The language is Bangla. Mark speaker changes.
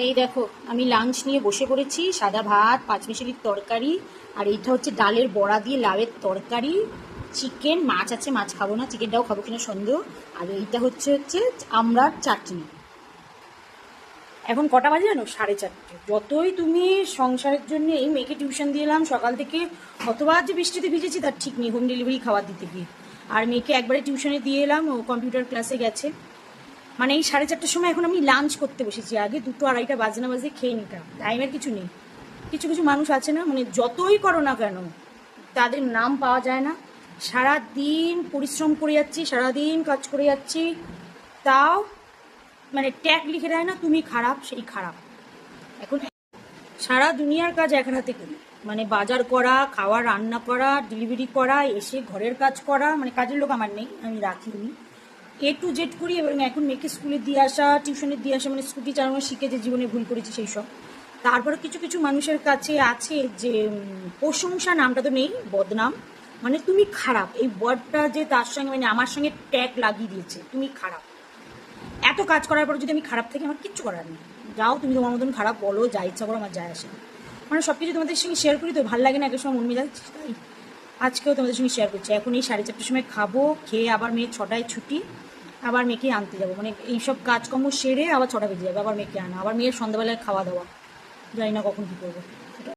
Speaker 1: এই দেখো, আমি লাঞ্চ নিয়ে বসে পড়েছি। সাদা ভাত, পাঁচমিশালির তরকারি, আর এইটা হচ্ছে ডালের বড়া দিয়ে লাউয়ের তরকারি, চিকেন, মাছ আছে, মাছ খাবো না, চিকেনটাও খাবো কিনা সন্দেহ। আর এইটা হচ্ছে আমড়ার চাটনি। এখন কটা বাজে জানো? 4:30। যতই তুমি সংসারের জন্য, এই মেয়েকে টিউশন দিয়ে এলাম সকাল থেকে, কতবার যে বৃষ্টিতে ভিজেছি তার ঠিক নেই, হোম ডেলিভারি খাবার দিতে গিয়ে। আর মেয়েকে একবারে টিউশনে দিয়ে এলাম, ও কম্পিউটার ক্লাসে গেছে। মানে এই 4:30টার সময় এখন আমি লাঞ্চ করতে বসেছি। আগে 2টো 2:30টা বাজে না বাজে খেয়ে নিতাম, টাইমের কিছু নেই। কিছু কিছু মানুষ আছে না, মানে যতই করো না কেন তাদের নাম পাওয়া যায় না। সারাদিন পরিশ্রম করে যাচ্ছি, সারাদিন কাজ করে যাচ্ছি, তাও মানে ট্যাগ লিখে দেয় না তুমি খারাপ, সেই খারাপ। এখন সারা দুনিয়ার কাজ এক হাতে করি, মানে বাজার করা, খাওয়া রান্না করা, ডেলিভারি করা, এসে ঘরের কাজ করা, মানে কাজের লোক আমার নেই, আমি রাখিনি। A to Z করি। এবং এখন মেয়েকে স্কুলে দিয়ে আসা, টিউশনে দিয়ে আসা, মানে স্কুটি চালানো শিখে যে জীবনে ভুল করেছি সেই সব। তারপরে কিছু কিছু মানুষের কাছে আছে যে প্রশংসা, নামটা তো নেই, বদনাম, মানে তুমি খারাপ, এই ওয়ার্ডটা যে তার সঙ্গে, মানে আমার সঙ্গে ট্যাগ লাগিয়ে দিয়েছে, তুমি খারাপ। এত কাজ করার পর যদি আমি খারাপ থাকি, আমার কিচ্ছু করার নেই। যাও তুমি তোমার মতন খারাপ বলো, যা ইচ্ছা করো, আমার যায় আসে না। মানে সব কিছু তোমাদের সঙ্গে শেয়ার করি তো, ভালো লাগে না একটা সময় মন মেজাজ, তাই আজকেও তোমাদের সঙ্গে শেয়ার করছি। এখন এই 4:30টার সময় খাবো, খেয়ে আবার মেয়ে 6টায় ছুটি, আবার মেয়েকে আনতে যাবো। মানে এইসব কাজকর্ম সেরে আবার 6টা বেজে যাবে, আবার মেয়েকে আনা, আবার মেয়ের সন্ধ্যাবেলায় খাওয়া দাওয়া, জানি না কখন কী করবো।